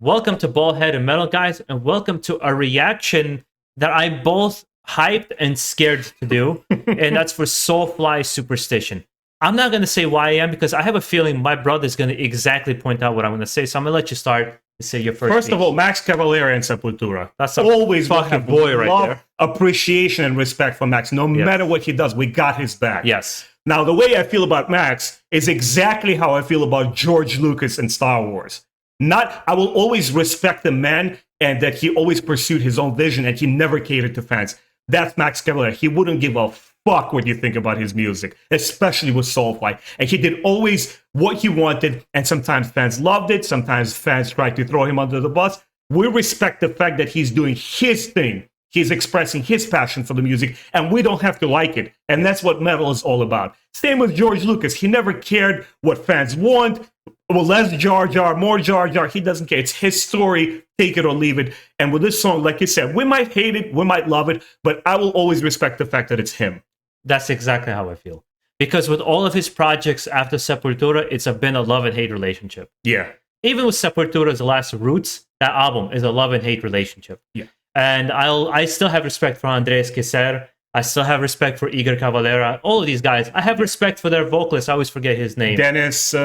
Welcome to BaldHeaded Metal, guys, and welcome to a reaction that I'm both hyped and scared to do, and that's for SOULFLY Superstition. I'm not going to say why I am because I have a feeling my brother's going to exactly point out what I'm going to say, so I'm going to let you start and say your first First of all, Max Cavalera and Sepultura. That's a always fucking boy right there. Appreciation and respect for Max. No matter what he does, we got his back. Yes. Now, the way I feel about Max is exactly how I feel about George Lucas and Star Wars. I will always respect the man and that he always pursued his own vision and he never catered to fans. That's Max Cavalera. He wouldn't give a fuck what you think about his music, especially with SOULFLY. And he did always what he wanted, and sometimes fans loved it, sometimes fans tried to throw him under the bus. We respect the fact that he's doing his thing. He's expressing his passion for the music, and we don't have to like it. And that's what metal is all about. Same with George Lucas. He never cared what fans want. Well, less Jar Jar, more Jar Jar. He doesn't care. It's his story. Take it or leave it. And with this song, like you said, we might hate it, we might love it, but I will always respect the fact that it's him. That's exactly how I feel. Because with all of his projects after Sepultura, it's been a love and hate relationship. Yeah. Even with Sepultura's last Roots, that album is a love and hate relationship. Yeah. And I still have respect for Andreas Kisser. I still have respect for Igor Cavalera. All of these guys. I have respect for their vocalist. I always forget his name. Dennis.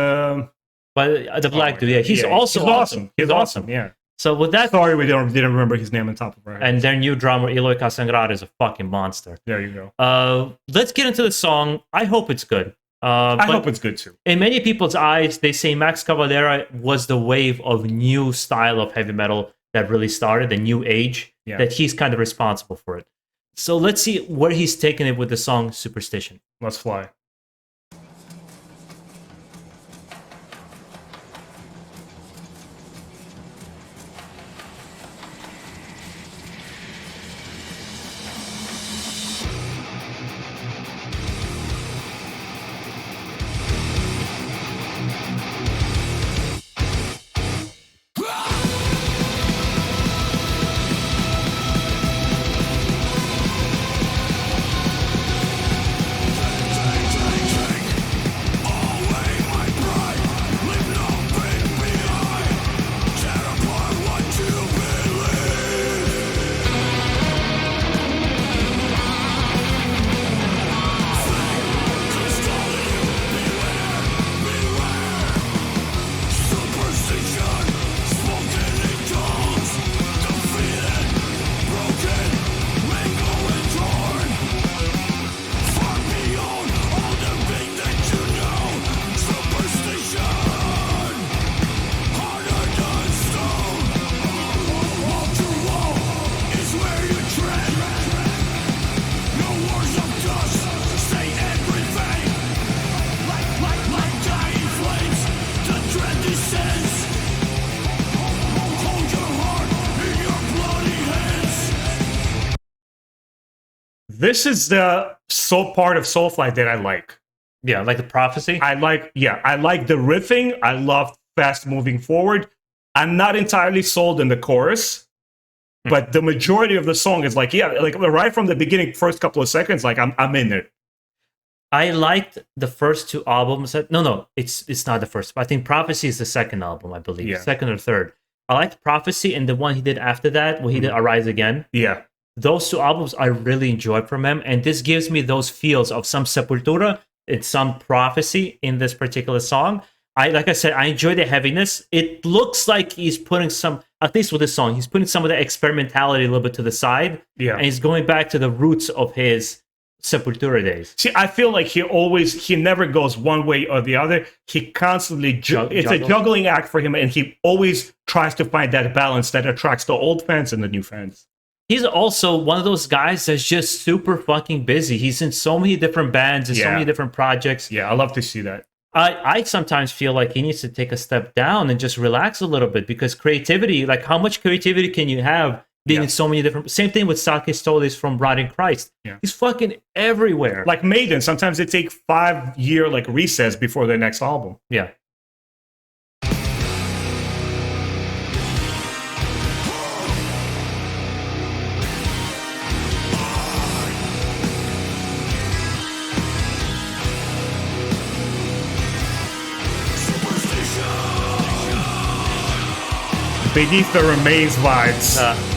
But the black dude, yeah, he's also awesome. He's awesome, yeah. So with that, sorry, we didn't remember his name on top of our head. And their new drummer Eloy Casangrad is a fucking monster. There you go. Let's get into the song. I hope it's good. I hope it's good too. In many people's eyes, they say Max Cavalera was the wave of new style of heavy metal that really started, the new age. Yeah. That he's kind of responsible for it. So let's see where he's taken it with the song Superstition. Let's fly. This is the part of SOULFLY that I like. Yeah, like the prophecy? I like the riffing. I love fast moving forward. I'm not entirely sold in the chorus, but the majority of the song is like right from the beginning, first couple of seconds, like I'm in it. I liked the first two albums. No, it's not the first. I think Prophecy is the second album, I believe. Yeah. Second or third. I liked Prophecy and the one he did after that, where he did Arise Again. Yeah. Those two albums I really enjoyed from him, and this gives me those feels of some Sepultura and some Prophecy in this particular song. Like I said, I enjoy the heaviness. It looks like he's putting at least with this song, he's putting some of the experimentality a little bit to the side. Yeah. And he's going back to the roots of his Sepultura days. See, I feel like he never goes one way or the other. He constantly it's a juggling act for him, and he always tries to find that balance that attracts the old fans and the new fans. He's also one of those guys that's just super fucking busy. He's in so many different bands and so many different projects. Yeah, I love to see that. I sometimes feel like he needs to take a step down and just relax a little bit, because creativity, like how much creativity can you have being in so many different... Same thing with Sakis Tolis from Rotting Christ. Yeah. He's fucking everywhere. Like Maiden, sometimes they take 5-year recess before their next album. Yeah. Beneath the Remains vibes.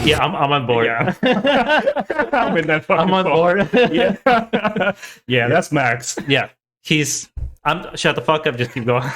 Yeah, I'm on board. Yeah. I'm in that fucking I'm on song. board. Yeah. Yeah, that's Max. Yeah, shut the fuck up. Just keep going.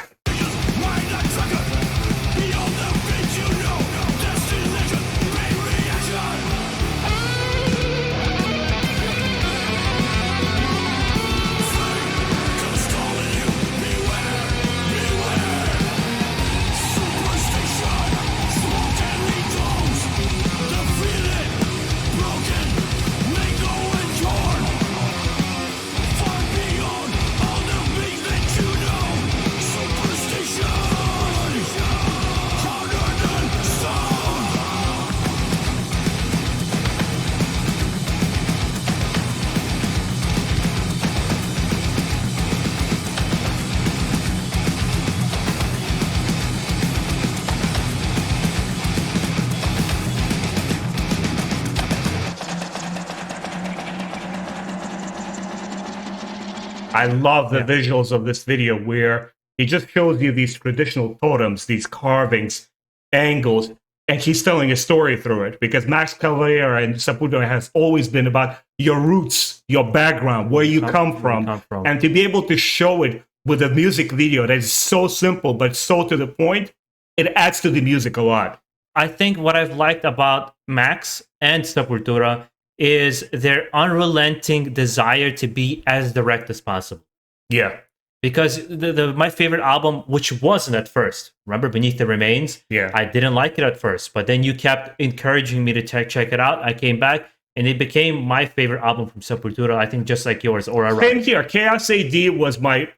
I love the visuals of this video where he just shows you these traditional totems, these carvings, angles, and he's telling a story through it. Because Max Cavalera and Sepultura has always been about your roots, your background, where you come from. And to be able to show it with a music video that is so simple but so to the point, it adds to the music a lot. I think what I've liked about Max and Sepultura is their unrelenting desire to be as direct as possible. Yeah. Because my favorite album, which wasn't at first, remember Beneath the Remains? Yeah. I didn't like it at first, but then you kept encouraging me to check it out. I came back, and it became my favorite album from Sepultura, I think just like yours, or around. Same here. Chaos AD was my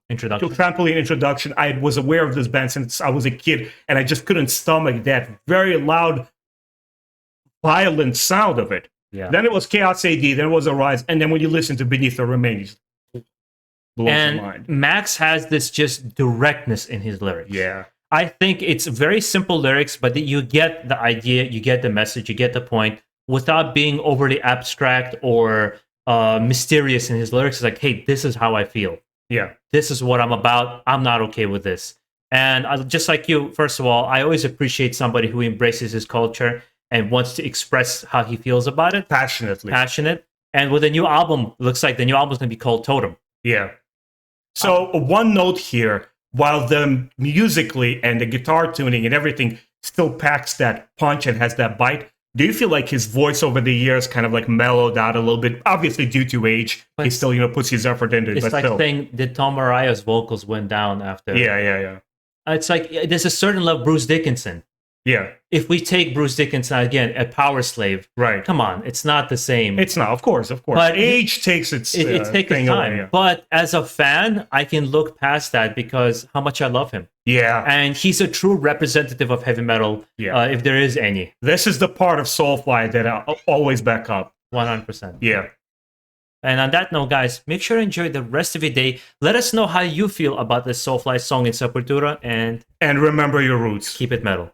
introduction. trampoline introduction. I was aware of this band since I was a kid, and I just couldn't stomach that very loud, violent sound of it. Yeah. Then it was Chaos AD, then it was Arise, and then when you listen to Beneath the Remains, blows your mind. Max has this just directness in his lyrics. Yeah. I think it's very simple lyrics, but you get the idea, you get the message, you get the point, without being overly abstract or mysterious in his lyrics. It's like, hey, this is how I feel. Yeah. This is what I'm about. I'm not okay with this. And just like you, first of all, I always appreciate somebody who embraces his culture and wants to express how he feels about it. Passionate. And with a new album, looks like the new album is going to be called Totem. Yeah. So one note here, while the musically and the guitar tuning and everything still packs that punch and has that bite, do you feel like his voice over the years kind of like mellowed out a little bit? Obviously due to age, he still, puts his effort into it. It's like saying, did Tom Araya's vocals went down after? Yeah. It's like, there's a certain level, Bruce Dickinson. Yeah. If we take Bruce Dickinson, again, a power slave, right? Come on, it's not the same. It's not, of course. But age takes its it takes time. Away, yeah. But as a fan, I can look past that because how much I love him. Yeah. And he's a true representative of heavy metal, if there is any. This is the part of Soulfly that I always back up. 100%. Yeah. And on that note, guys, make sure to enjoy the rest of your day. Let us know how you feel about this Soulfly song in Sepultura, and remember your roots. Keep it metal.